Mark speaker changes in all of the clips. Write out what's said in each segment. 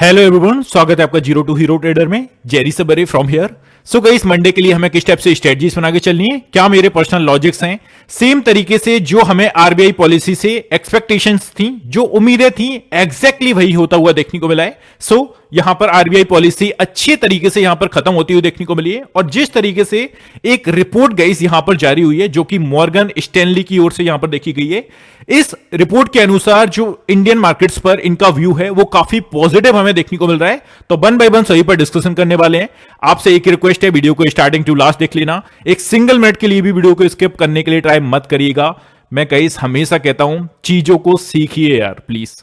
Speaker 1: Hello everyone, स्वागत है आपका जीरो टू हीरो ट्रेडर में। जेरी सबरे from here. So guys, Monday के लिए हमें किस टाइप से स्ट्रेटजीज बना के चलनी है, क्या मेरे पर्सनल लॉजिक्स हैं, सेम तरीके से जो हमें आरबीआई पॉलिसी से एक्सपेक्टेशंस थी, जो उम्मीदें थी, एग्जैक्टली वही होता हुआ देखने को मिला है। सो यहां पर आरबीआई पॉलिसी अच्छे तरीके से यहां पर खत्म होती हुई देखने को मिली है। और जिस तरीके से एक रिपोर्ट गाइस यहां पर जारी हुई है, जो कि मॉर्गन स्टैनली की ओर से यहां पर देखी गई है, इस रिपोर्ट के अनुसार जो इंडियन मार्केट्स पर इनका व्यू है वो काफी पॉजिटिव हमें देखने को मिल रहा है। तो वन बाय वन सभी पर डिस्कशन करने वाले हैं। आपसे एक रिक्वेस्ट है, वीडियो को स्टार्टिंग टू लास्ट देख लेना। एक सिंगल मिनट के लिए भी वीडियो को स्किप करने के लिए ट्राई मत करिएगा। मैं गाइस हमेशा कहता हूं, चीजों को सीखिए यार प्लीज,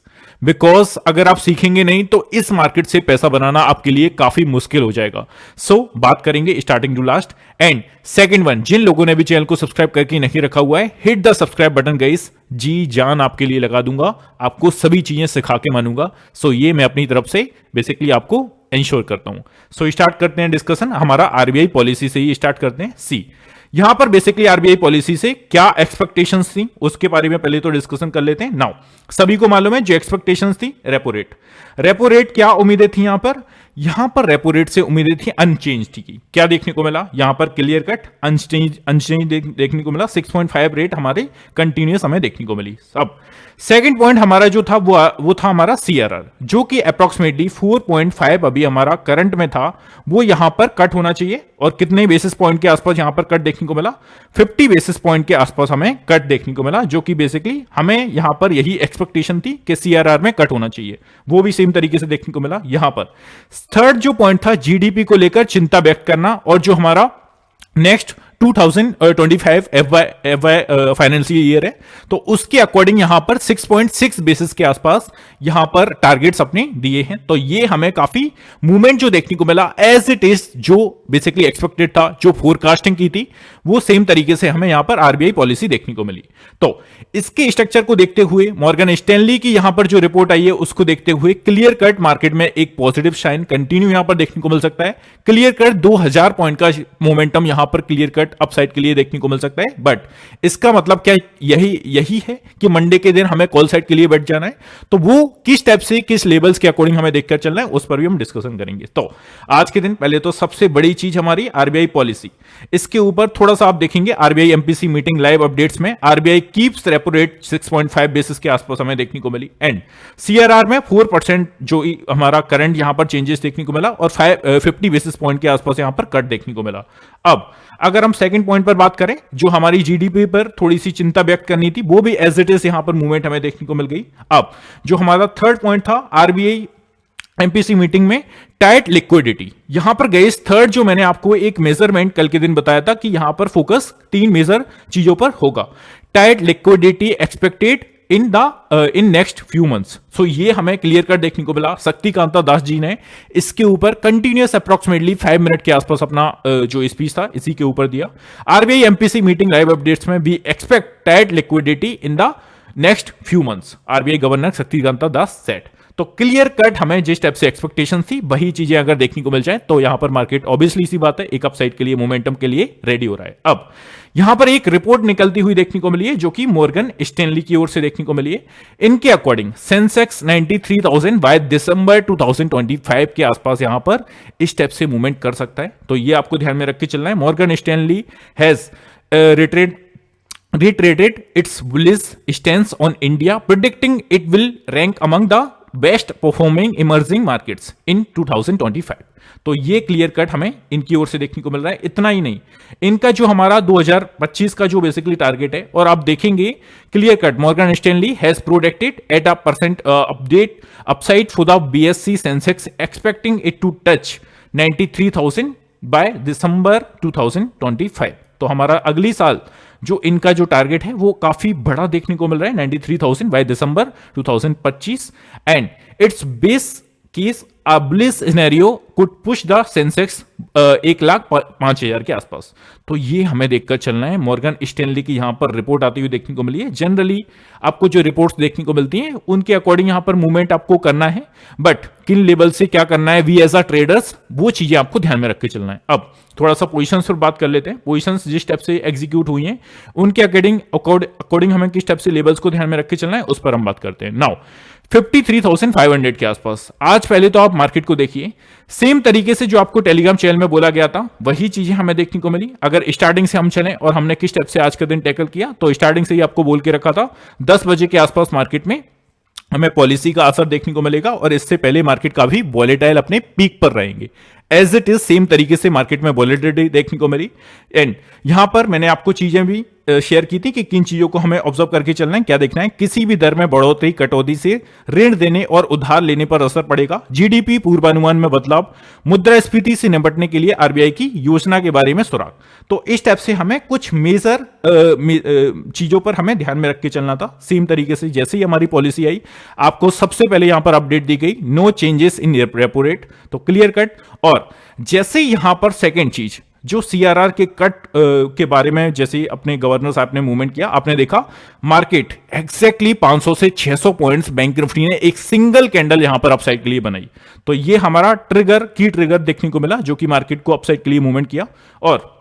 Speaker 1: बिकॉज अगर आप सीखेंगे नहीं तो इस मार्केट से पैसा बनाना आपके लिए काफी मुश्किल हो जाएगा। सो बात करेंगे starting to last. And second one, जिन लोगों ने भी चैनल को सब्सक्राइब करके नहीं रखा हुआ है, hit the subscribe button guys. जी जान आपके लिए लगा दूंगा, आपको सभी चीजें सिखा के मानूंगा। सो ये मैं अपनी तरफ से बेसिकली आपको इंश्योर करता हूं। सो स्टार्ट करते हैं डिस्कशन। हमारा आरबीआई पॉलिसी से ही स्टार्ट करते हैं। सी, यहां पर बेसिकली आरबीआई पॉलिसी से क्या एक्सपेक्टेशंस थी उसके बारे में पहले तो डिस्कशन कर लेते हैं। नाउ सभी को मालूम है जो एक्सपेक्टेशंस थी, रेपो रेट क्या उम्मीदें थी यहां पर रेपो रेट से उम्मीदें थी अनचेंज थी। क्या देखने को मिला यहां पर? क्लियर कट अनचेंज देखने को मिला। 6.5 रेट हमारे कंटिन्यूस हमें देखने को मिली। अब सेकंड पॉइंट हमारा जो था वो था हमारा सीआरआर, जो कि अप्रोक्सीमेटली 4.5 अभी हमारा करंट में था, वो यहां पर कट होना चाहिए। और कितने बेसिस पॉइंट के आसपास यहां पर कट देखने को मिला? 50 बेसिस पॉइंट के आसपास हमें कट देखने को मिला, जो कि बेसिकली हमें यहां पर यही एक्सपेक्टेशन थी कि सीआरआर में कट होना चाहिए। वो भी सेम तरीके से देखने को मिला यहां पर। थर्ड जो पॉइंट था, जीडीपी को लेकर चिंता व्यक्त करना, और जो हमारा नेक्स्ट 2025 एफवाई फाइनेंशियल ईयर है, तो उसके अकॉर्डिंग यहां पर 6.6 बेसिस के आसपास यहां पर टारगेट्स अपने दिए हैं। तो ये हमें काफी मूवमेंट जो देखने को मिला एज इट इज, जो बेसिकली एक्सपेक्टेड था, जो फोरकास्टिंग की थी, वो सेम तरीके से हमें यहां पर आरबीआई पॉलिसी देखने को मिली। तो इसके स्ट्रक्चर को देखते हुए, मॉर्गन स्टैनली की यहां पर जो रिपोर्ट आई है उसको देखते हुए, क्लियर कट मार्केट में एक पॉजिटिव शाइन कंटिन्यू यहां पर देखने को मिल सकता है। क्लियर कट 2000 पॉइंट का मोमेंटम यहां पर क्लियर कट अपसाइड के लिए देखने को मिल सकता है। बट इसका मतलब क्या यही है कि मंडे के दिन हमें कॉल साइड के लिए बैठ जाना है? तो वो किस टाइप से, किस लेवल्स के अकॉर्डिंग हमें देखकर चलना है, उस पर भी हम डिस्कशन करेंगे। तो आज के दिन पहले तो सबसे बड़ी चीज हमारी आरबीआई पॉलिसी, इसके ऊपर थोड़ा सा आप देखेंगे RBI MPC meeting live updates में RBI keeps repo rate 6.5 basis के आसपास हमें देखने को मिली। एंड सीआरआर में 4% जो हमारा करंट यहां पर चेंजेस देखने को मिला, और 50 बेसिस पॉइंट के आसपास यहां पर कट देखने को मिला। अब अगर हम सेकंड पॉइंट पर बात करें, जो हमारी जीडीपी पर थोड़ी सी चिंता व्यक्त करनी थी, वो भी एज इट इज यहां पर मूवमेंट हमें देखने को मिल गई। अब जो हमारा थर्ड पॉइंट था आरबीआई एमपीसी मीटिंग में, टाइट लिक्विडिटी। यहां पर गए थर्ड, जो मैंने आपको एक मेजरमेंट कल के दिन बताया था कि यहां पर फोकस 3 मेजर चीजों पर होगा। Tight liquidity expected in next few months. So ये हमें क्लियर कट देखने को मिला। शक्तिकांता दास जी ने इसके ऊपर कंटिन्यूअस अप्रोक्सीमेटली 5 मिनट के आसपास अपना जो स्पीच था इसी के ऊपर दिया। RBI MPC meeting live updates में we expect tight liquidity in the next few months, RBI governor Shaktikanta Das said. तो क्लियर कट हमें जिस टाइप से एक्सपेक्टेशन थी, वही चीजें अगर देखने को मिल जाए तो यहां पर मार्केट ऑब्वियसली सी बात है एक अपसाइड के लिए, मोमेंटम के लिए रेडी हो रहा है। अब यहां पर एक रिपोर्ट निकलती हुई देखने को मिली है, जो कि मॉर्गन स्टैनली की ओर से देखने को मिली है। इनके अकॉर्डिंग सेंसेक्स 93,000 बाय दिसंबर 2025 के आसपास यहां पर इस टाइप से मूवमेंट कर सकता है। तो ये आपको ध्यान में रख के चलना है। Morgan Stanley has reiterated its bullish stance on India, predicting it will rank among the best performing emerging markets in 2025। तो ये क्लियर कट हमें इनकी ओर से देखने को मिल रहा है। इतना ही नहीं, इनका जो हमारा 2025 का जो बेसिकली टारगेट है, और आप देखेंगे clear cut Morgan Stanley has predicted eight % update upside for the BSC Sensex, expecting it to touch 93,000 by December 2025। तो हमारा अगली साल जो इनका जो टारगेट है वो काफी बड़ा देखने को मिल रहा है, 93,000 by December 2025। And it's base case a bullish scenario could push the Sensex 1,05,000 के आसपास। तो ये हमें देखकर चलना है। मॉर्गन स्टैनली की यहां पर रिपोर्ट आती हुई देखने को मिली है। जनरली आपको जो रिपोर्ट्स देखने को मिलती हैं उनके अकॉर्डिंग यहां पर मूवमेंट आपको करना है, बट किन लेवल से क्या करना है, वी एज अ ट्रेडर्स, वो चीजें आपको ध्यान में रख के चलना है। अब थोड़ा सा पोजीशंस पर बात कर लेते हैं। पोजीशंस जिस टाइप से एग्जीक्यूट हुई हैं उनके अकॉर्डिंग हमें किस टाइप से लेवल्स को ध्यान में रख के चलना है, उस पर हम बात करते हैं। नाउ 53,500 के आसपास। आज पहले तो आप मार्केट को देखिए, सेम तरीके से जो आपको टेलीग्राम चैनल में बोला गया था वही चीजें हमें देखने को मिली। अगर स्टार्टिंग से हम चलें और हमने किस स्टेप से आज का दिन टैकल किया, तो स्टार्टिंग से ही आपको बोल के रखा था 10 बजे के आसपास मार्केट में हमें पॉलिसी का असर देखने को मिलेगा और इससे पहले मार्केट काफी वॉलेटाइल अपने पीक पर रहेंगे। एज इट इज सेम तरीके से मार्केट में वॉलेटिलिटी देखने को मिली। एंड यहां पर मैंने आपको चीजें भी शेयर की थी कि किन चीजों को हमें ऑब्जर्व करके चलना है, क्या देखना है। किसी भी दर में बढ़ोतरी, कटौती से ऋण देने और उधार लेने पर असर पड़ेगा। जीडीपी पूर्वानुमान में बदलाव, मुद्रास्फीति से निपटने के लिए आरबीआई की योजना के बारे में सुराग। तो इस टाइप से हमें कुछ मेजर चीजों पर हमें ध्यान में रख के चलना था। सेम तरीके से जैसे ही हमारी पॉलिसी आई, आपको सबसे पहले यहां पर अपडेट दी गई, no changes in repo rate, तो क्लियर कट। और जैसे यहां पर सेकेंड चीज जो सीआरआर के कट के बारे में जैसे अपने गवर्नर साहब ने मूवमेंट किया, आपने देखा मार्केट एग्जैक्टली 500 से 600 पॉइंट्स बैंक निफ्टी ने एक सिंगल कैंडल यहां पर अपसाइड के लिए बनाई। तो ये हमारा की ट्रिगर देखने को मिला जो कि मार्केट को अपसाइड के लिए मूवमेंट किया। और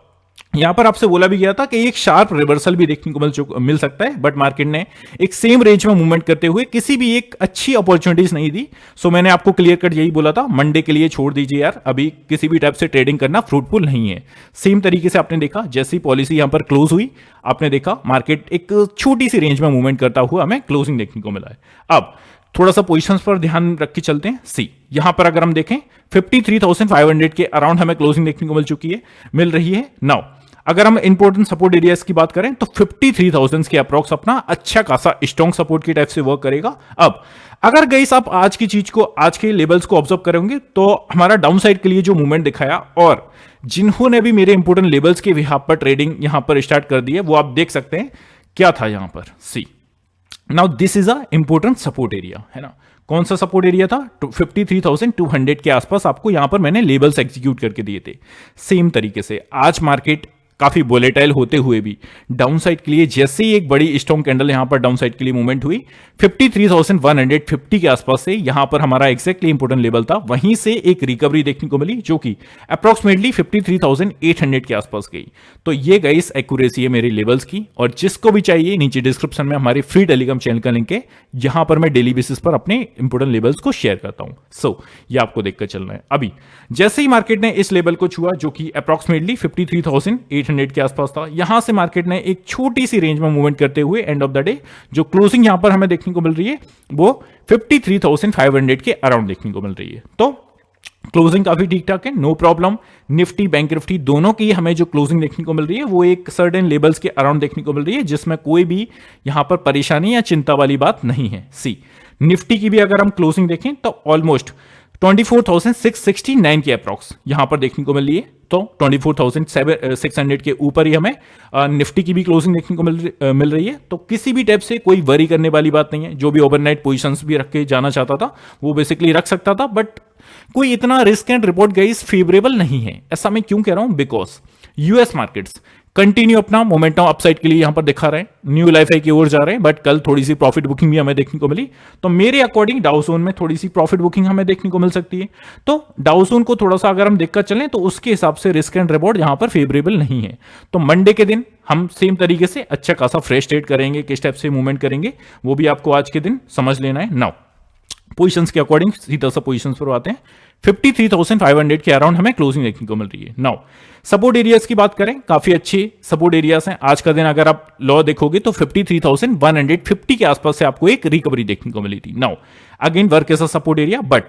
Speaker 1: यहां पर आपसे बोला भी गया था कि एक शार्प रिवर्सल भी देखने को मिल सकता है, बट मार्केट ने एक सेम रेंज में मूवमेंट करते हुए किसी भी एक अच्छी अपॉर्चुनिटीज नहीं दी। सो मैंने आपको क्लियर कट यही बोला था, मंडे के लिए छोड़ दीजिए यार, अभी किसी भी टाइप से ट्रेडिंग करना फ्रूटफुल नहीं है। सेम तरीके से आपने देखा जैसी पॉलिसी यहां पर क्लोज हुई, आपने देखा मार्केट एक छोटी सी रेंज में मूवमेंट करता हुआ हमें क्लोजिंग देखने को मिला है। अब थोड़ा सा पोजीशंस पर ध्यान रख के चलते हैं। सी यहां पर अगर हम देखें 53,500 के अराउंड हमें क्लोजिंग देखने को मिल रही है। नाउ अगर हम इंपॉर्टेंट सपोर्ट एरियाज की बात करें तो 53,000 के अप्रॉक्स अपना अच्छा खासा स्ट्रॉन्ग सपोर्ट की टाइप से वर्क करेगा। अब अगर गाइस आप आज की चीज को, आज के लेवल्स को ऑब्जर्व करेंगे तो हमारा डाउन साइड के लिए जो मूवमेंट दिखाया, और जिन्होंने भी मेरे इंपॉर्टेंट लेवल्स के बिहाफ पर ट्रेडिंग यहां पर स्टार्ट कर दी है, वो आप देख सकते हैं क्या था यहां पर। See now this is a important support area, है ना। कौन सा सपोर्ट एरिया था? 53,200 के आसपास आपको यहां पर मैंने लेवल्स एग्जीक्यूट करके दिए थे। सेम तरीके से आज मार्केट काफी वोलेटाइल होते हुए भी डाउन साइड के लिए जैसे ही एक बड़ी स्ट्रॉन्ग कैंडल यहां पर डाउन साइड के लिए मूवमेंट हुई 53,150 के आसपास से, यहां पर हमारा एक्जैक्टली इंपोर्टेंट लेवल था, वहीं से एक रिकवरी देखने को मिली जो कि अप्रोक्सीमेटली 53,800 के आसपास गई। तो ये गाइस एक्यूरेसी है मेरी लेवल्स की, और जिसको भी चाहिए नीचे डिस्क्रिप्शन में हमारे फ्री टेलीग्राम चैनल का लिंक है, यहां पर मैं डेली बेसिस पर अपने इंपोर्टेंट लेवल्स को शेयर करता हूं। सो ये आपको देखकर चलना है। अभी जैसे ही मार्केट ने इस लेवल को छुआ जो कि अप्रोक्सीमेटली 53,800 के आसपास था, यहां से मार्केट ने एक छोटी सी रेंज में मूवमेंट करते हुए एंड ऑफ द डे जो क्लोजिंग यहां पर हमें देखने को मिल रही है वो 53,500 के अराउंड देखने को मिल रही है। तो क्लोजिंग काफी ठीक ठाक है, no problem. Nifty, bank Nifty दोनों की हमें जो क्लोजिंग देखने को मिल रही है वो एक सर्टेन लेवल्स के अराउंड देखने को मिल रही है, जिसमें कोई भी यहां पर परेशानी या चिंता वाली बात नहीं है। सी निफ्टी की भी अगर हम क्लोजिंग देखें तो ऑलमोस्ट 24,669 के अप्रॉक्स यहां पर देखने को मिल रही है। तो 24,600 के ऊपर ही हमें निफ्टी की भी क्लोजिंग देखने को मिल रही है। तो किसी भी टाइप से कोई वरी करने वाली बात नहीं है। जो भी ओवरनाइट पोजीशंस भी रख के जाना चाहता था वो बेसिकली रख सकता था, बट कोई इतना risk and report guys favourable नहीं है। ऐसा मैं क्यों कह रहा हूं? बिकॉज यूएस मार्केट्स कंटिन्यू अपना मोमेंटम अपसाइड के लिए यहां पर दिखा रहे हैं, न्यू लाइफ हाई की ओर जा रहे हैं, बट कल थोड़ी सी प्रॉफिट बुकिंग भी हमें देखने को मिली। तो मेरे अकॉर्डिंग डाउजोन में थोड़ी सी प्रॉफिट बुकिंग हमें देखने को मिल सकती है। तो डाउजोन को थोड़ा सा अगर हम देखकर चलें तो उसके हिसाब से रिस्क एंड रिवॉर्ड यहां पर फेवरेबल नहीं है। तो मंडे के दिन हम सेम तरीके से अच्छा खासा फ्रेश ट्रेड करेंगे, किस टाइप से मूवमेंट करेंगे वो भी आपको आज के दिन समझ लेना है। नाउ पोजीशंस के अकॉर्डिंग सीधा सा पोजीशंस पर आते हैं। 53,500 के अराउंड हमें क्लोजिंग देखने को मिल रही है। नाउ सपोर्ट एरियाज की बात करें, काफी अच्छे सपोर्ट एरियाज हैं। आज का दिन अगर आप लॉ देखोगे तो 53,150 के आसपास से आपको एक रिकवरी देखने को मिली थी। Now again work as a support area, but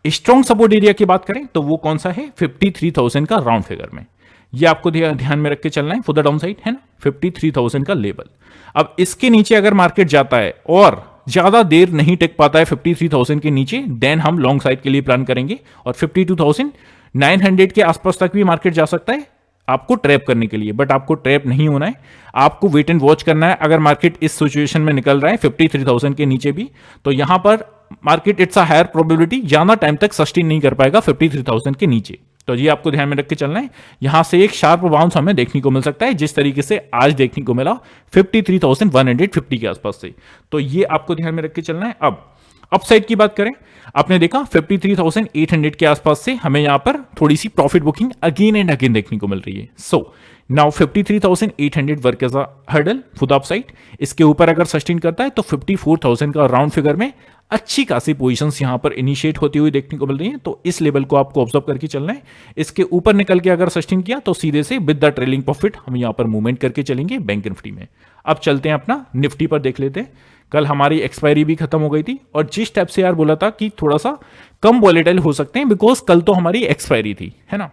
Speaker 1: strong support area की बात करें तो वो कौन सा है? 53,000 का राउंड फिगर में। ये आपको ध्यान में रख के चलना है फॉर द डाउन साइड, है ना, 53,000 का लेवल। अब इसके नीचे अगर मार्केट जाता है और ज्यादा देर नहीं टिक पाता है 53,000 के नीचे, देन हम लॉन्ग साइड के लिए प्लान करेंगे और 52,900 के आसपास तक भी मार्केट जा सकता है आपको ट्रैप करने के लिए। बट आपको ट्रैप नहीं होना है, आपको वेट एंड वॉच करना है। अगर मार्केट इस सिचुएशन में निकल रहा है 53,000 के नीचे भी, तो यहां पर market it's a higher probability ज्यादा टाइम तक सस्टेन नहीं कर पाएगा 53,000 के नीचे। तो ये आपको ध्यान में रख के चलना है। यहां से एक शार्प बाउंस हमें देखने को मिल सकता है, जिस तरीके से आज देखने को मिला 53,150 के आसपास से। तो ये आपको ध्यान में रख के चलना है। अब अपसाइड की बात करें, आपने देखा 53,800 के आसपास से हमें यहां पर थोड़ी सी profit booking again and again देखने को मिल रही है। So now 53,800 work as a hurdle for the upside. इसके ऊपर अगर सस्टेन करता है तो 54,000 का राउंड फिगर में अच्छी खासी पोजीशंस यहां पर इनिशिएट होती हुई देखने को मिल रही हैं, तो इस लेवल को आपको ऑब्जर्व करके चलना है। इसके ऊपर निकल के अगर सस्टेन किया तो सीधे से विद द ट्रेलिंग प्रॉफिट हम यहां पर मूवमेंट करके चलेंगे बैंक निफ्टी में। अब चलते हैं अपना निफ्टी पर देख लेते हैं। कल हमारी एक्सपायरी भी खत्म हो गई थी और जिस टाइप से यार बोला था कि थोड़ा सा कम वॉलेटाइल हो सकते हैं, बिकॉज कल तो हमारी एक्सपायरी थी, है ना।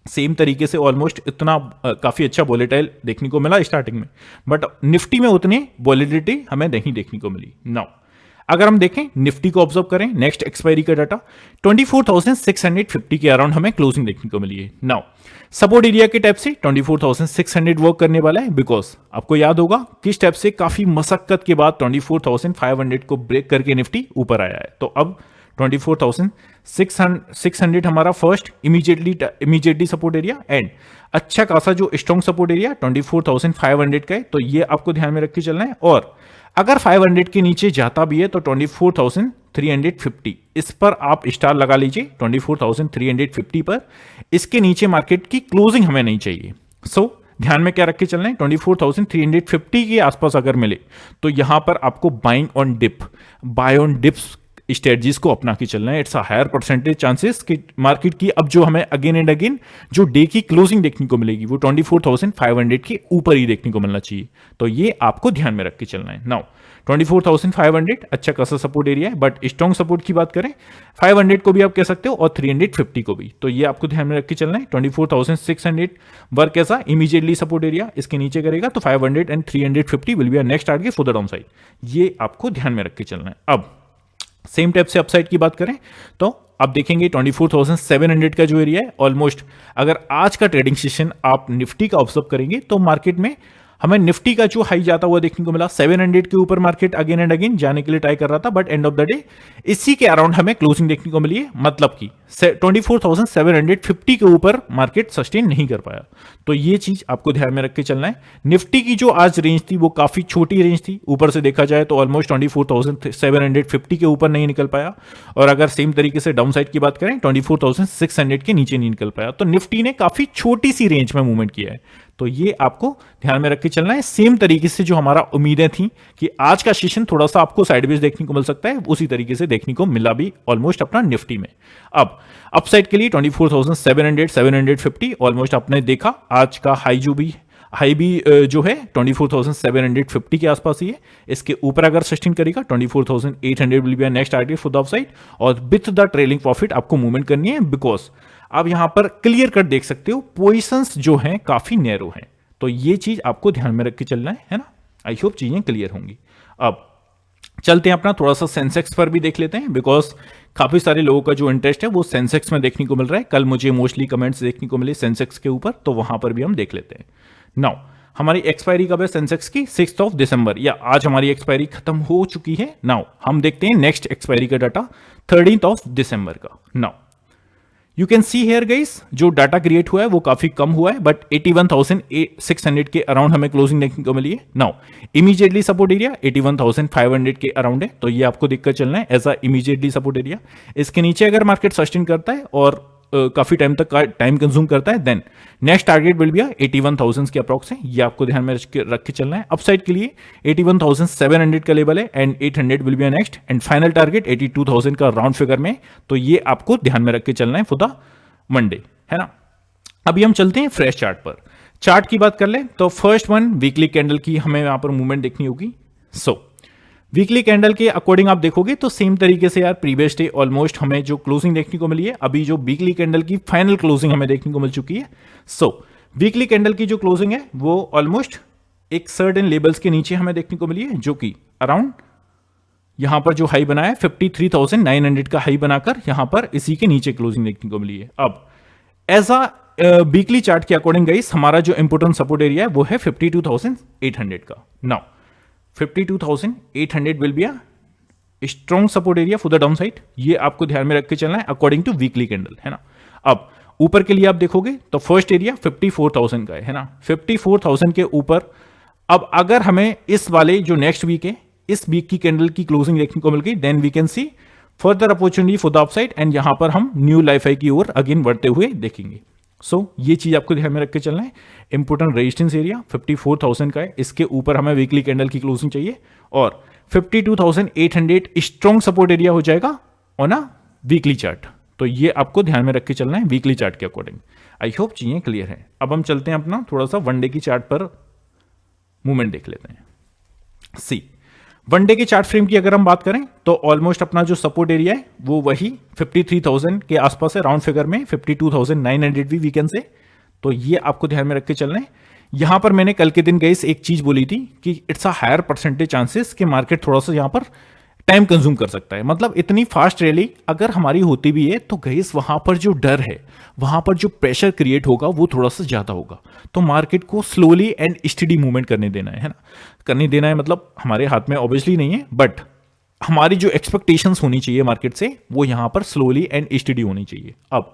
Speaker 1: सेम तरीके से ऑलमोस्ट इतना काफी अच्छा वॉलेटाइल देखने को मिला स्टार्टिंग में, बट निफ्टी में उतनी वॉलेटिलिटी हमें नहीं देखने को मिली। नाउ अगर हम देखें निफ्टी को ऑब्जर्व करें, नेक्स्ट एक्सपायरी का डाटा 24,650 के अराउंड हमें क्लोजिंग देखने को मिली है। नाउ सपोर्ट एरिया के टाइप से 24,600 वर्क करने वाला है, बिकॉज आपको याद होगा किस टाइप से काफी मशक्कत के बाद 24,500 को ब्रेक करके निफ्टी ऊपर आया है। तो अब 24,600 हमारा first immediately support area and अच्छा खासा जो स्ट्रॉन्ग सपोर्ट एरिया 24,500 का है, तो ये आपको ध्यान में रख के चलना है। और अगर 500 के नीचे जाता भी है तो 24,350 इस पर आप स्टार लगा लीजिए। 24,350 पर इसके नीचे मार्केट की क्लोजिंग हमें नहीं चाहिए। ध्यान में क्या रख के चलना है, 24,350 के आसपास अगर मिले तो यहां पर आपको buying on dip, buy on dips strategies को अपना के चलना है। It's a higher percentage chances कि मार्केट की अब जो हमें अगेन एंड अगेन जो डे की क्लोजिंग देखने को मिलेगी वो 24,500 के ऊपर ही देखने को मिलना चाहिए। तो ये आपको ध्यान में रख के चलना है। नाउ 24,500 अच्छा खासा सपोर्ट एरिया है, बट स्ट्रॉन्ग सपोर्ट की बात करें 500 को भी आप कह सकते हो और 350 को भी, तो ये आपको ध्यान में रख के चलना है। 24,600 वर्क ऐसा इमीडिएटली सपोर्ट एरिया इसके नीचे करेगा तो 500 and 350 will be our next target for the down side. ये आपको ध्यान में रख के चलना है। अब सेम टाइप से अपसाइड की बात करें तो आप देखेंगे 24,700 का जो एरिया है ऑलमोस्ट, अगर आज का ट्रेडिंग सेशन आप निफ्टी का ऑब्जर्व करेंगे तो मार्केट में हमें निफ्टी का जो हाई जाता हुआ देखने को मिला 700 के ऊपर मार्केट अगेन एंड अगेन जाने के लिए ट्राई कर रहा था, but end of the day इसी के अराउंड हमें क्लोजिंग देखने को मिली है, मतलब कि 24,750 के ऊपर मार्केट सस्टेन नहीं कर पाया। तो ये चीज आपको ध्यान में रख के चलना है। निफ्टी की जो आज रेंज थी वो काफी छोटी रेंज थी, ऊपर से देखा जाए तो ऑलमोस्ट 24,750 के ऊपर नहीं निकल पाया, और अगर सेम तरीके से डाउन साइड की बात करें 24,600 के नीचे नहीं निकल पाया। तो निफ्टी ने काफी छोटी सी रेंज में मूवमेंट किया है, तो ये आपको ध्यान में रख के चलना है। सेम तरीके से जो हमारा उम्मीदें थी कि आज का सेशन थोड़ा सा आपको साइडवेज देखने को मिल सकता है, उसी तरीके से देखने को मिला भी ऑलमोस्ट अपना निफ्टी में। अब अपसाइड के लिए 24,700 750 ऑलमोस्ट आपने देखा आज का हाई भी जो है 24,750 के आसपास ही है। इसके ऊपर अगर सस्टेन करेगा 24,800 will be next target for the upside, और विथ द ट्रेलिंग प्रॉफिट आपको मूवमेंट करनी है, बिकॉज आप यहां पर क्लियर कट देख सकते हो पोजीशंस जो हैं काफी नैरो हैं। तो ये चीज आपको ध्यान में रख के चलना है ना। आई होप चीजें क्लियर होंगी। अब चलते हैं अपना थोड़ा सा सेंसेक्स पर भी देख लेते हैं, बिकॉज काफी सारे लोगों का जो इंटरेस्ट है वो सेंसेक्स में देखने को मिल रहा है। कल मुझे मोस्टली कमेंट्स देखने को मिले सेंसेक्स के ऊपर, तो वहां पर भी हम देख लेते हैं। नाउ हमारी एक्सपायरी कब है सेंसेक्स की, 6 दिसंबर, या आज हमारी एक्सपायरी खत्म हो चुकी है। नाउ हम देखते हैं नेक्स्ट एक्सपायरी का डाटा 13 दिसंबर का। Now you can see here guys जो डाटा क्रिएट हुआ है वो काफी कम हुआ है, बट 81,600 के अराउंड हमें क्लोजिंग देखने को मिली है। नाउ इमीडिएटली सपोर्ट एरिया 81,500 के अराउंड है, तो ये आपको देखकर चलना है as a immediately support area. इसके नीचे अगर मार्केट सस्टेन करता है और काफी टाइम तक टाइम कंज्यूम करता है, then next target will be 81,000 के अप्रॉक्स है। ये आपको ध्यान में रख के चलना है। अपसाइड के लिए 81,700 का लेवल है and 800 will be next, and final target 82,000 का राउंड फिगर में। तो ये आपको ध्यान में रख के चलना है फॉर द मंडे, है ना। अभी हम चलते हैं फ्रेश चार्ट पर। चार्ट की बात कर ले तो फर्स्ट वन वीकली कैंडल की हमें यहां पर मूवमेंट देखनी होगी। वीकली कैंडल के अकॉर्डिंग आप देखोगे तो सेम तरीके से यार प्रीवियस डे ऑलमोस्ट हमें जो क्लोजिंग देखने को मिली है, अभी जो वीकली कैंडल की फाइनल क्लोजिंग हमें देखने को मिल चुकी है। वीकली कैंडल की जो क्लोजिंग है वो ऑलमोस्ट एक सर्टेन लेवल्स के नीचे हमें देखने को मिली है, जो कि अराउंड यहां पर जो हाई बनाया 53,900 का हाई बनाकर यहां पर इसी के नीचे क्लोजिंग देखने को मिली है। अब एज अ वीकली चार्ट के अकॉर्डिंग गाइस हमारा जो इंपोर्टेंट सपोर्ट एरिया है वो है 52,800 का। Now 52,800 will be a strong support area for the down side. ये आपको ध्यान में रख के चलना है अकॉर्डिंग टू वीकली कैंडल, है ना। अब ऊपर के लिए आप देखोगे तो फर्स्ट एरिया 54,000 का है ना, 54,000 के ऊपर। अब अगर हमें इस वाले जो नेक्स्ट वीक है इस वीक की कैंडल की क्लोजिंग देखने को मिल गई, then we can see further opportunity for the upside, and यहां पर हम न्यू लाइफ हाई की ओर अगेन बढ़ते हुए देखेंगे। ये चीज आपको ध्यान में रख के चलना है। इंपोर्टेंट रेजिस्टेंस एरिया 54,000 का है, इसके ऊपर हमें वीकली कैंडल की क्लोजिंग चाहिए, और 52,800 स्ट्रॉन्ग सपोर्ट एरिया हो जाएगा ऑन अ वीकली चार्ट। तो ये आपको ध्यान में रख के चलना है वीकली चार्ट के अकॉर्डिंग। आई होप चीजें क्लियर है। अब हम चलते हैं अपना थोड़ा सा वनडे की चार्ट पर मूवमेंट देख लेते हैं। सी वनडे के चार्ट फ्रेम की अगर हम बात करें तो ऑलमोस्ट अपना जो सपोर्ट एरिया है वो वही 53,000 के आसपास है, राउंड फिगर में 52,900 भी वीकेंड से। तो ये आपको ध्यान में रख के चलना है। यहां पर मैंने कल के दिन गई एक चीज बोली थी कि it's a higher percentage chances कि मार्केट थोड़ा सा यहां पर टाइम कंज्यूम कर सकता है। मतलब इतनी फास्ट रैली अगर हमारी होती भी है तो गईस वहां पर जो डर है, वहां पर जो प्रेशर क्रिएट होगा वो थोड़ा सा ज्यादा होगा। तो मार्केट को स्लोली एंड स्टडी मूवमेंट करने देना है ना। करने देना है मतलब हमारे हाथ में ऑब्वियसली नहीं है, बट हमारी जो एक्सपेक्टेशंस होनी चाहिए मार्केट से वो यहां पर स्लोली एंड स्टडी होनी चाहिए। अब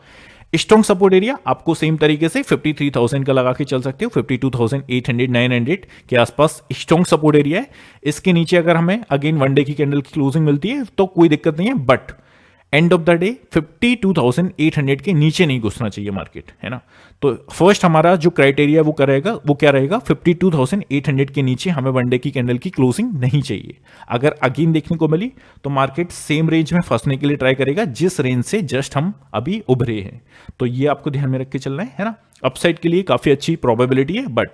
Speaker 1: स्ट्रॉन्ग सपोर्ट एरिया आपको सेम तरीके से 53,000 का लगा के चल सकते हो। 52,800 900 के आसपास स्ट्रॉन्ग सपोर्ट एरिया है। इसके नीचे अगर हमें अगेन वनडे की कैंडल की क्लोजिंग मिलती है तो कोई दिक्कत नहीं है, but end of the day 52,800 के नीचे नहीं घुसना चाहिए मार्केट, है ना। तो फर्स्ट हमारा जो क्राइटेरिया वो क्या रहेगा 52,800 के नीचे हमें वनडे की कैंडल की क्लोजिंग नहीं चाहिए। अगर अगेन देखने को मिली तो मार्केट सेम रेंज में फंसने के लिए ट्राई करेगा जिस रेंज से जस्ट हम अभी उभरे हैं। तो ये आपको ध्यान में रख के चलना है ना। अपसाइड के लिए काफी अच्छी प्रोबेबिलिटी है, but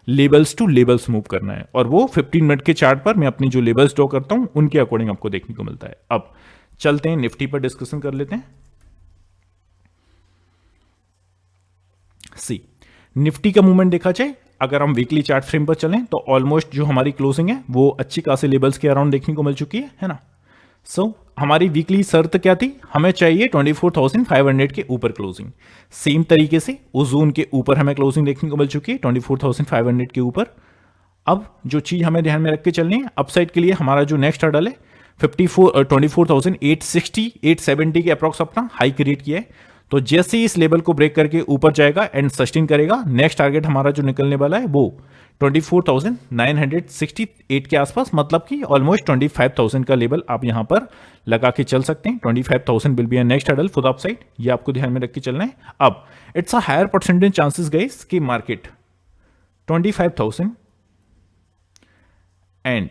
Speaker 1: levels two levels move करना है और वो 15 मिनट के चार्ट पर मैं अपनी जो लेवल्स ड्रॉ करता हूं उनके अकॉर्डिंग आपको देखने को मिलता है। अब चलते हैं निफ्टी पर डिस्कशन कर लेते हैं। सी निफ्टी का मूवमेंट देखा जाए अगर हम वीकली चार्ट फ्रेम पर चलें तो ऑलमोस्ट जो हमारी क्लोजिंग है वो अच्छी खासी लेवल्स के अराउंड देखने को मिल चुकी है ना। सो हमारी वीकली शर्त क्या थी, हमें चाहिए 24,500 के ऊपर क्लोजिंग। सेम तरीके से उस जोन के ऊपर हमें क्लोजिंग देखने को मिल चुकी है 24,500 के ऊपर। अब जो चीज हमें ध्यान में रख के चलनी है, अपसाइड के लिए हमारा जो नेक्स्ट हर्डल है 24,860 870 के अप्रॉक्स अपना हाई क्रिएट किया है। तो जैसे ही इस लेवल को ब्रेक करके ऊपर जाएगा एंड सस्टेन करेगा, नेक्स्ट टारगेट हमारा जो निकलने वाला है वो 24,968 के आसपास, मतलब कि ऑलमोस्ट 25,000 का लेवल आप यहां पर लगा के चल सकते हैं। 25,000 will be a next hurdle for the upside. ये आपको ध्यान में रख के चलना है। अब it's a higher percentage chances guys कि मार्केट 25,000 एंड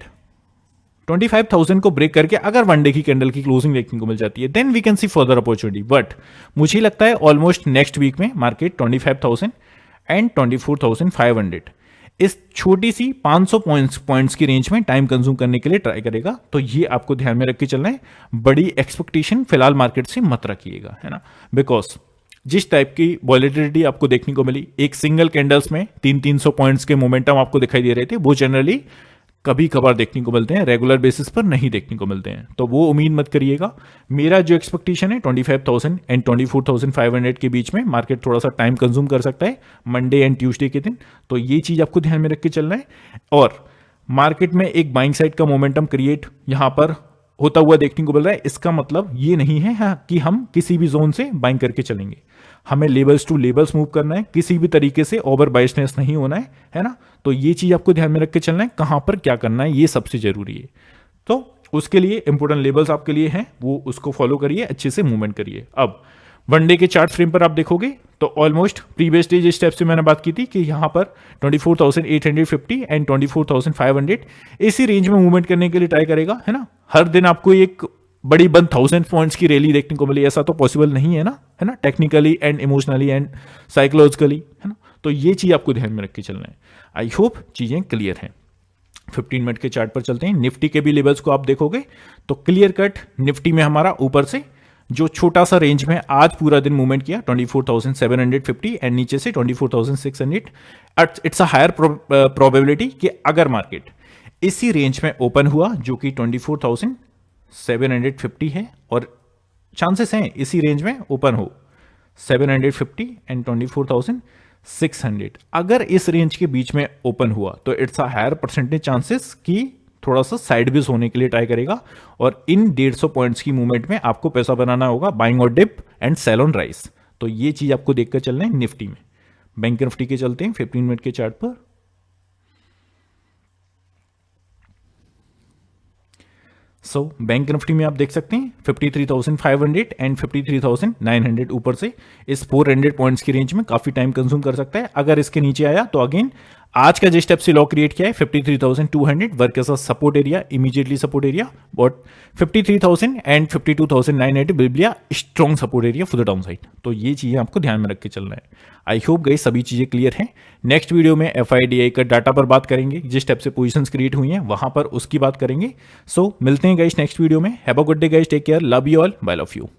Speaker 1: 25,000 को ब्रेक करके अगर वनडे की कैंडल की क्लोजिंग देखने को मिल जाती है then we can see further opportunity. But मुझे लगता है ऑलमोस्ट नेक्स्ट वीक में मार्केट 25,000 एंड 24,500 इस छोटी सी 500 पॉइंट्स की रेंज में टाइम कंज्यूम करने के लिए ट्राई करेगा। तो ये आपको ध्यान में रख के चलना है। बड़ी एक्सपेक्टेशन फिलहाल मार्केट से मत रखिएगा, है ना, बिकॉज जिस टाइप की वॉलेटिलिटी आपको देखने को मिली एक सिंगल कैंडल्स में 300 पॉइंट्स के मोमेंटम आपको दिखाई दे रहे थे, वो जनरली कभी कभार देखने को मिलते हैं, रेगुलर बेसिस पर नहीं देखने को मिलते हैं। तो वो उम्मीद मत करिएगा। मेरा जो एक्सपेक्टेशन है 25,000 एंड 24,500 के बीच में मार्केट थोड़ा सा टाइम कंज्यूम कर सकता है मंडे एंड ट्यूसडे के दिन। तो ये चीज आपको ध्यान में रख के चलना है। और मार्केट में एक बाइंग साइड का मोमेंटम क्रिएट यहां पर होता हुआ देखने को मिल रहा है। इसका मतलब ये नहीं है कि हम किसी भी जोन से बाइंग करके चलेंगे। हमें लेवल्स टू लेवल्स मूव करना है, किसी भी तरीके से ओवर बाइसनेस नहीं होना है ना। तो ये चीज आपको ध्यान में रख के चलना है, कहां पर क्या करना है ये सबसे जरूरी है। तो उसके लिए इंपोर्टेंट लेवल्स आपके लिए हैं, वो उसको फॉलो करिए, अच्छे से मूवमेंट करिए। अब वनडे के चार्ट फ्रेम पर आप देखोगे तो ऑलमोस्ट प्रीवियस डे जिस स्टेप से मैंने बात की थी कि यहां पर 24,850 एंड 24,500 इसी रेंज में मूवमेंट करने के लिए ट्राई करेगा, है ना। हर दिन आपको एक बड़ी 1,000 पॉइंट्स की रैली देखने को मिली, ऐसा तो पॉसिबल नहीं है ना, technically and emotionally and psychologically, है ना। तो ये चीज आपको ध्यान में रख के चलना है। आई होप चीजें क्लियर हैं। 15 मिनट के चार्ट पर चलते हैं। निफ्टी के भी लेवल्स को आप देखोगे तो क्लियर कट निफ्टी में हमारा ऊपर से जो छोटा सा रेंज में आज पूरा दिन मूवमेंट किया 24,750 एंड नीचे से 24,600। इट्स अ हायर प्रोबेबिलिटी कि अगर मार्केट इसी रेंज में ओपन हुआ जो कि 24,750 है और चांसेस हैं इसी रेंज में ओपन हो 750 एंड 24,600, अगर इस रेंज के बीच में ओपन हुआ तो it's a higher percentage chances कि थोड़ा सा साइडवेज होने के लिए ट्राई करेगा और इन 150 पॉइंट्स की मूवमेंट में आपको पैसा बनाना होगा बाइंग और dip and sell on rise. तो ये चीज आपको देखकर चलना है निफ्टी में। बैंक निफ्टी के चलते हैं 15 मिनट के चार्ट पर। बैंक निफ्टी में आप देख सकते हैं 53,500 एंड 53,900 ऊपर से इस 400 पॉइंट्स की रेंज में काफी टाइम कंज्यूम कर सकता है। अगर इसके नीचे आया तो अगेन आज का जिस स्टेप से लॉ क्रिएट किया है 53,200 work as a support area, immediately support area, but 53,000 and 52,990 will be a strong support area for the down side. तो ये चीजें आपको ध्यान में रख के चलना है। आई होप गई सभी चीजें क्लियर हैं। नेक्स्ट वीडियो में FIDI का डाटा पर बात करेंगे, जिस स्टेप से पोजीशंस क्रिएट हुई हैं वहां पर उसकी बात करेंगे। सो मिलते हैं गाइस नेक्स्ट वीडियो में। Have a good day guys, take care, love you all, bye love you.